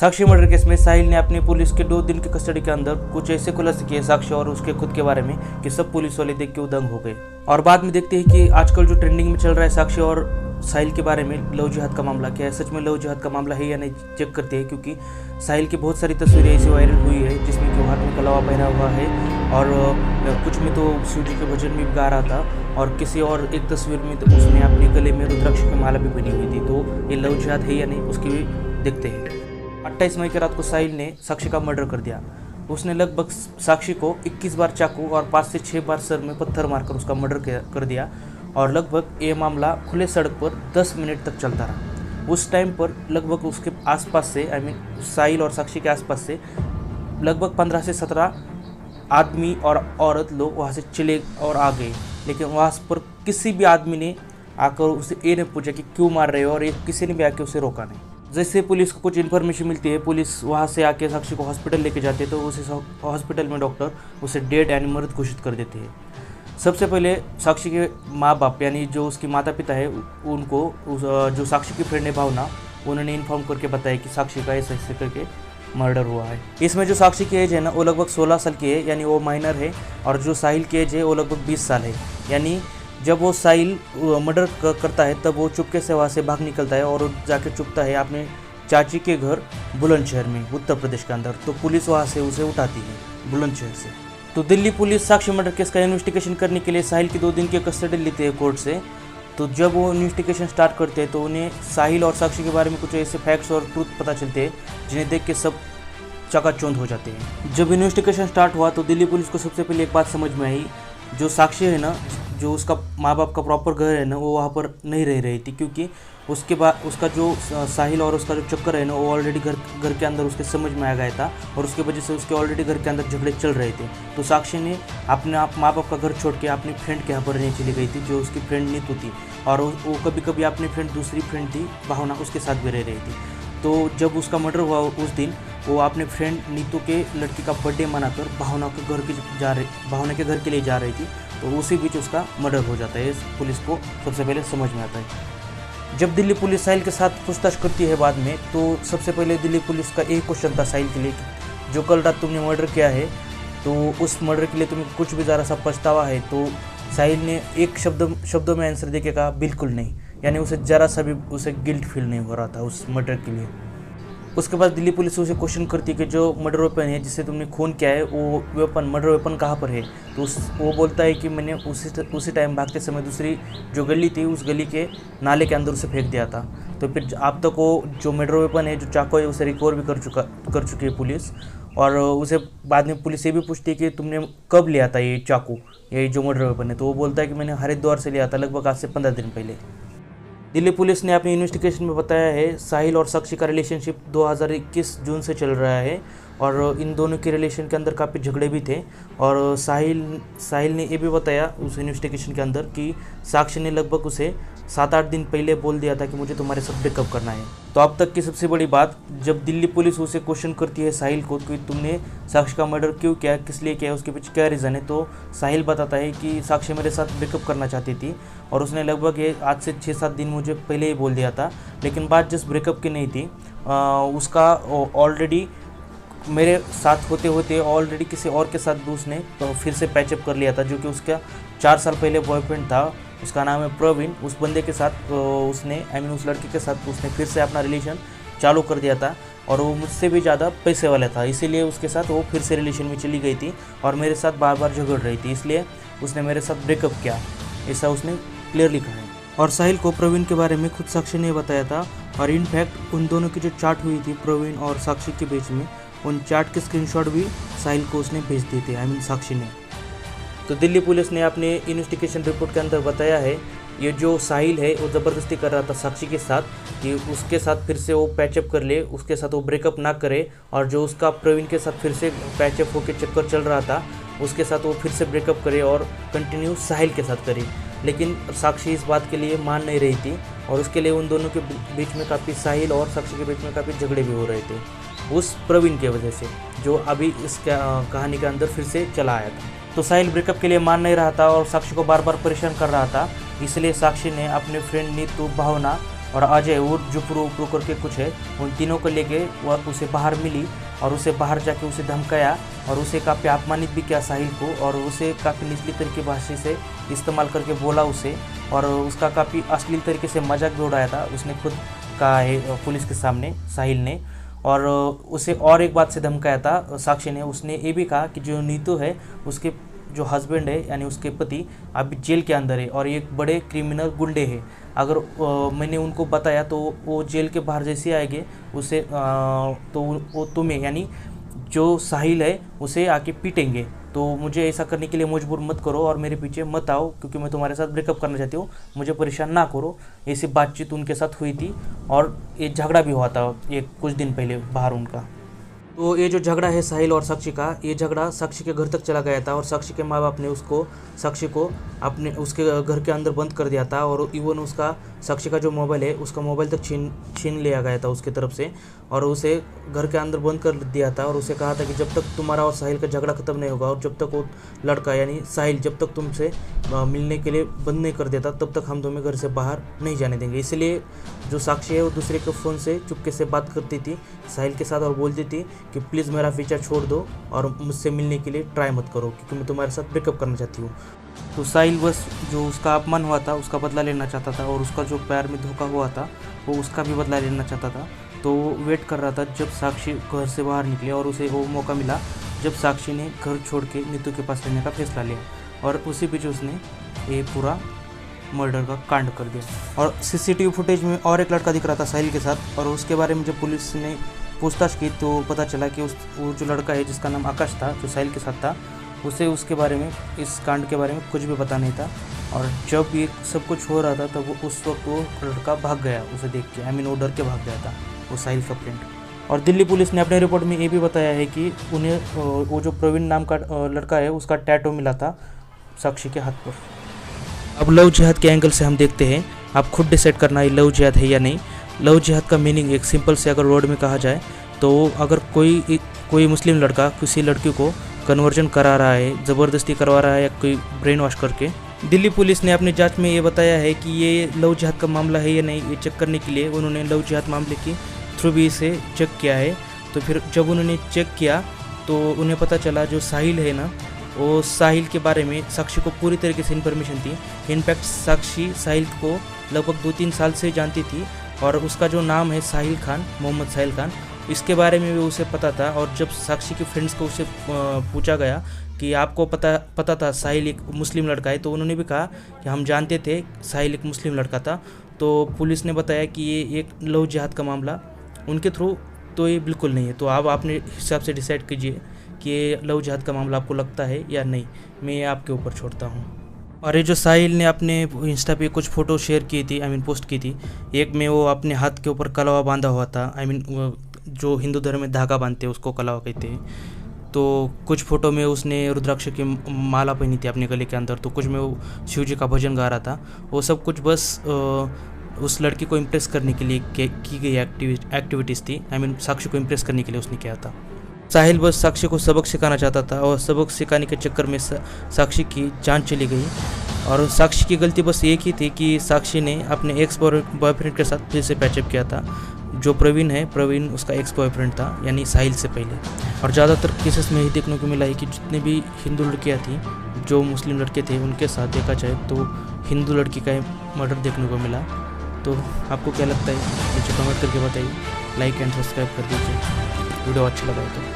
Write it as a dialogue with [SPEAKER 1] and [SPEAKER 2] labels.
[SPEAKER 1] साक्षी murder case में साहिल ने अपनी पुलिस के 2 दिन की कस्टडी के अंदर कुछ ऐसे खुलासे किए साक्षी और उसके खुद के बारे में कि सब पुलिस वाले देख के उदंग हो गए। और बाद में देखते हैं कि आजकल जो ट्रेंडिंग में चल रहा है साक्षी और साहिल के बारे में, लव जिहाद का मामला क्या है, सच में लव जिहाद का मामला है या नहीं चेक करते हैं। क्योंकि साहिल की बहुत सारी तस्वीरें ऐसी वायरल हुई है जिसमें कि हाथ में कलावा पहना हुआ है और कुछ में तो शिव जी के भजन भी गा रहा था और किसी और एक तस्वीर में तो उसने अपने गले में रुद्राक्ष की माला भी पहनी हुई थी। तो ये लव जिहाद है या नहीं उसकी भी देखते हैं। 28 मई की रात को साहिल ने साक्षी का मर्डर कर दिया। उसने लगभग साक्षी को 21 बार चाकू और 5 से 6 बार सर में पत्थर मारकर उसका मर्डर कर दिया और लगभग ये मामला खुले सड़क पर 10 मिनट तक चलता रहा। उस टाइम पर लगभग उसके आसपास से साहिल और साक्षी के आसपास से लगभग 15 से 17 आदमी और औरत लोग वहाँ से चले और आ गए, लेकिन वहाँ पर किसी भी आदमी ने आकर उसे ये नहीं पूछा कि क्यों मार रहे हो और किसी ने भी आके उसे रोका नहीं। जैसे पुलिस को कुछ इन्फॉर्मेशन मिलती है, पुलिस वहाँ से आके साक्षी को हॉस्पिटल लेके जाते हैं तो उसे हॉस्पिटल में डॉक्टर उसे डेड यानी मृत घोषित कर देते हैं। सबसे पहले साक्षी के माँ बाप यानी जो उसके माता पिता है उनको जो साक्षी की फ्रेंड है भावना, उन्होंने इन्फॉर्म करके बताया कि साक्षी का ऐसे करके मर्डर हुआ है। इसमें जो साक्षी की एज है ना वो लगभग 16 साल की है यानी वो माइनर है और जो साहिल की एज है वो लगभग 20 साल है। यानी जब वो साहिल मर्डर करता है तब वो चुपके से वहाँ से भाग निकलता है और जाके छुपता है अपने चाची के घर बुलंदशहर में उत्तर प्रदेश के अंदर। तो पुलिस वहाँ से उसे उठाती है बुलंदशहर से। तो दिल्ली पुलिस साक्षी मर्डर केस का इन्वेस्टिगेशन करने के लिए साहिल की 2 दिन की कस्टडी लेते हैं कोर्ट से। तो जब वो इन्वेस्टिगेशन स्टार्ट करते हैं तो उन्हें साहिल और साक्षी के बारे में कुछ ऐसे फैक्ट्स और ट्रूथ पता चलते हैं जिन्हें देख के सब चकाचौंध हो जाते हैं। जब इन्वेस्टिगेशन स्टार्ट हुआ तो दिल्ली पुलिस को सबसे पहले एक बात समझ में आई, जो साक्षी है ना, जो उसका माँ बाप का प्रॉपर घर है ना वो वहाँ पर नहीं रह रही थी, क्योंकि उसके बाद उसका जो साहिल और उसका जो चक्कर है ना वो ऑलरेडी घर के अंदर उसके समझ में आ गया था और उसके वजह से उसके ऑलरेडी घर के अंदर झगड़े चल रहे थे। तो साक्षी ने अपने माँ बाप का घर छोड़ के अपनी फ्रेंड के यहाँ पर रहने चली गई थी, जो उसकी फ्रेंड नीतू थी, और वो कभी कभी अपनी फ्रेंड दूसरी फ्रेंड थी भावना, उसके साथ भी रह रही थी। तो जब उसका मर्डर हुआ उस दिन वो अपने फ्रेंड नीतू के लड़की का बर्थडे मनाकर भावना के घर के लिए जा रही थी। तो उसी बीच उसका मर्डर हो जाता है। पुलिस को सबसे पहले समझ में आता है। जब दिल्ली पुलिस साहिल के साथ पूछताछ करती है बाद में, तो सबसे पहले दिल्ली पुलिस का एक क्वेश्चन था साहिल के लिए, जो कल रात तुमने मर्डर किया है तो उस मर्डर के लिए तुम्हें कुछ भी ज़रा सा पछतावा है? तो साहिल ने एक शब्दों में आंसर देके कहा बिल्कुल नहीं, यानी उसे ज़रा सा भी उसे गिल्ट फील नहीं हो रहा था उस मर्डर के लिए। उसके बाद दिल्ली पुलिस उसे क्वेश्चन करती है कि जो मर्डर वेपन है जिससे तुमने खून किया है वो मर्डर वेपन कहाँ पर है? तो वो बोलता है कि मैंने उसी टाइम भागते समय दूसरी जो गली थी उस गली के नाले के अंदर उसे फेंक दिया था। तो फिर अब तक वो जो मर्डर वेपन है, जो चाकू है, उसे रिकवर भी कर चुकी है पुलिस। और उसे बाद में पुलिस ये भी पूछती है कि तुमने कब लिया था ये चाकू, ये जो मर्डर वेपन है? तो वो बोलता है कि मैंने हरिद्वार से लिया था लगभग आज से 15 दिन पहले। दिल्ली पुलिस ने अपनी इन्वेस्टिगेशन में बताया है साहिल और साक्षी का रिलेशनशिप 2021 जून से चल रहा है और इन दोनों के रिलेशन के अंदर काफ़ी झगड़े भी थे। और साहिल ने ये भी बताया उस इन्वेस्टिगेशन के अंदर कि साक्षी ने लगभग उसे 7-8 दिन पहले बोल दिया था कि मुझे तुम्हारे साथ ब्रेकअप करना है। तो अब तक की सबसे बड़ी बात, जब दिल्ली पुलिस उसे क्वेश्चन करती है साहिल को कि तुमने साक्षी का मर्डर क्यों किया, किस लिए किया, उसके पीछे क्या रीज़न है, तो साहिल बताता है कि साक्षी मेरे साथ ब्रेकअप करना चाहती थी और उसने लगभग आज से 6-7 दिन मुझे पहले ही बोल दिया था। लेकिन बात जिस ब्रेकअप की नहीं थी, उसका ऑलरेडी मेरे साथ होते होते ऑलरेडी किसी और के साथ भी उसने तो फिर से पैचअप कर लिया था, जो कि उसका 4 साल पहले बॉयफ्रेंड था, उसका नाम है प्रवीण। उस बंदे के साथ उसने उस लड़के के साथ उसने फिर से अपना रिलेशन चालू कर दिया था और वो मुझसे भी ज़्यादा पैसे वाला था, इसीलिए उसके साथ वो फिर से रिलेशन में चली गई थी और मेरे साथ बार बार झगड़ रही थी, इसलिए उसने मेरे साथ ब्रेकअप किया, ऐसा उसने क्लियरली कहा है। और साहिल को प्रवीण के बारे में खुद साक्षी ने बताया था और इनफैक्ट उन दोनों की जो चैट हुई थी प्रवीण और साक्षी के बीच में, उन चैट के स्क्रीनशॉट भी साहिल को उसने भेज दिए थे, साक्षी ने। तो दिल्ली पुलिस ने अपने इन्वेस्टिगेशन रिपोर्ट के अंदर बताया है ये जो साहिल है वो ज़बरदस्ती कर रहा था साक्षी के साथ कि उसके साथ फिर से वो पैचअप कर ले, उसके साथ वो ब्रेकअप ना करे, और जो उसका प्रवीण के साथ फिर से पैचअप होकर चक्कर चल रहा था उसके साथ वो फिर से ब्रेकअप करे और कंटिन्यू साहिल के साथ करे। लेकिन साक्षी इस बात के लिए मान नहीं रही थी और उसके लिए उन दोनों के बीच में काफ़ी, साहिल और साक्षी के बीच में काफ़ी झगड़े भी हो रहे थे उस प्रवीण की वजह से, जो अभी इस कहानी के अंदर फिर से चला आया था। तो साहिल ब्रेकअप के लिए मान नहीं रहा था और साक्षी को बार बार परेशान कर रहा था, इसलिए साक्षी ने अपने फ्रेंड नीतू भावना और अजय वो जो प्रो करके कुछ है, उन तीनों को लेके वह उसे बाहर मिली और उसे बाहर जाके उसे धमकाया और उसे काफ़ी अपमानित भी किया साहिल को, और उसे काफ़ी निचली तरीके भाषा से इस्तेमाल करके बोला उसे, और उसका काफ़ी अश्लील तरीके से मजाक भी उड़ाया था उसने खुद कहा है पुलिस के सामने साहिल ने। और उसे और एक बात से धमकाया था साक्षी ने, उसने ये भी कहा कि जो नीतू है उसके जो हस्बैंड है यानी उसके पति अभी जेल के अंदर है और एक बड़े क्रिमिनल गुंडे हैं, अगर मैंने उनको बताया तो वो जेल के बाहर जैसे आएंगे उसे तो वो तुम्हें यानी जो साहिल है उसे आके पीटेंगे, तो मुझे ऐसा करने के लिए मजबूर मत करो और मेरे पीछे मत आओ क्योंकि मैं तुम्हारे साथ ब्रेकअप करना चाहती हूँ, मुझे परेशान ना करो। ऐसी बातचीत उनके साथ हुई थी और ये झगड़ा भी हुआ था ये कुछ दिन पहले बाहर उनका। तो ये जो झगड़ा है साहिल और साक्षी का, ये झगड़ा साक्षी के घर तक चला गया था और साक्षी के माँ बाप ने साक्षी को अपने उसके घर के अंदर बंद कर दिया था और इवन उसका साक्षी का जो मोबाइल है उसका मोबाइल तक छीन लिया गया था उसकी तरफ से और उसे घर के अंदर बंद कर दिया था और उसे कहा था कि जब तक तुम्हारा और साहिल का झगड़ा खत्म नहीं होगा और जब तक वो लड़का यानी साहिल जब तक तुमसे मिलने के लिए बंद नहीं कर देता तब तक हम तुम्हें घर से बाहर नहीं जाने देंगे। इसलिए जो साक्षी है वो दूसरे के फ़ोन से चुपके से बात करती थी साहिल के साथ और बोलती थी कि प्लीज़ मेरा पीछा छोड़ दो और मुझसे मिलने के लिए ट्राई मत करो क्योंकि मैं तुम्हारे साथ ब्रेकअप करना चाहती हूँ। तो साहिल बस जो उसका अपमान हुआ था उसका बदला लेना चाहता था और उसका जो प्यार में धोखा हुआ था वो उसका भी बदला लेना चाहता था। तो वो वेट कर रहा था जब साक्षी घर से बाहर निकले और उसे वो मौका मिला जब साक्षी ने घर छोड़ के नीतू के पास रहने का फैसला लिया और उसी बीच उसने ये पूरा मर्डर का कांड कर दिया। और सीसीटीवी फुटेज में और एक लड़का दिख रहा था साहिल के साथ और उसके बारे में जब पुलिस ने पूछताछ की तो पता चला कि वो जो लड़का है जिसका नाम आकाश था जो साहिल के साथ था उसे उसके बारे में इस कांड के बारे में कुछ भी पता नहीं था। और जब ये सब कुछ हो रहा था तब वो उस वक्त वो लड़का भाग गया उसे देख के, वो डर के भाग गया था वो साहिल का फ्रेंड। और दिल्ली पुलिस ने अपने रिपोर्ट में ये भी बताया है कि उन्हें वो जो प्रवीण नाम का लड़का है उसका टैटू मिला था साक्षी के हाथ पर। अब लव जिहाद के एंगल से हम देखते हैं, आप खुद डिसाइड करना ये लव जिहाद है या नहीं। लव जिहाद का मीनिंग एक सिंपल से अगर वर्ड में कहा जाए तो अगर कोई मुस्लिम लड़का किसी लड़की को कन्वर्जन करा रहा है, ज़बरदस्ती करवा रहा है या कोई ब्रेन वॉश करके। दिल्ली पुलिस ने अपनी जांच में ये बताया है कि ये लव जिहाद का मामला है या नहीं, ये चेक करने के लिए उन्होंने लव जिहाद मामले की थ्रू भी इसे चेक किया है। तो फिर जब उन्होंने चेक किया तो उन्हें पता चला जो साहिल है ना वो साहिल के बारे में साक्षी को पूरी तरीके से इन्फॉर्मेशन थी। इनफैक्ट साक्षी साहिल को लगभग 2-3 साल से जानती थी और उसका जो नाम है साहिल खान, मोहम्मद साहिल खान, इसके बारे में भी उसे पता था। और जब साक्षी के फ्रेंड्स को उसे पूछा गया कि आपको पता था साहिल एक मुस्लिम लड़का है, तो उन्होंने भी कहा कि हम जानते थे साहिल एक मुस्लिम लड़का था। तो पुलिस ने बताया कि ये एक लव जिहाद का मामला उनके थ्रू तो ये बिल्कुल नहीं है। तो आप अपने हिसाब से डिसाइड कीजिए कि ये लव जिहाद का मामला आपको लगता है या नहीं, मैं ये आपके ऊपर छोड़ता हूँ। और ये जो साहिल ने अपने इंस्टा पे कुछ फ़ोटो शेयर की थी, पोस्ट की थी, एक में वो अपने हाथ के ऊपर कलावा बांधा हुआ था, जो हिंदू धर्म में धागा बांधते हैं उसको कलावा कहते हैं। तो कुछ फ़ोटो में उसने रुद्राक्ष की माला पहनी थी अपने गले के अंदर, तो कुछ में वो शिव जी का भजन गा रहा था। वो सब कुछ बस उस लड़की को इम्प्रेस करने के लिए की गई एक्टिविटीज़ थी। साक्षी को इम्प्रेस करने के लिए उसने किया था। साहिल बस साक्षी को सबक सिखाना चाहता था और सबक सिखाने के चक्कर में साक्षी की जान चली गई। और साक्षी की गलती बस एक ही थी कि साक्षी ने अपने एक्स बॉयफ्रेंड के साथ फिर से पैचअप किया था। जो प्रवीण उसका एक्स बॉयफ्रेंड था यानी साहिल से पहले। और ज़्यादातर केसेस में ही देखने को मिला है कि जितने भी हिंदू लड़कियां थी जो मुस्लिम लड़के थे उनके साथ देखा जाए तो हिंदू लड़की का मर्डर देखने को मिला। तो आपको क्या लगता है मुझे कमेंट करके बताइए, लाइक एंड सब्सक्राइब कर दीजिए वीडियो अच्छा लगा तो।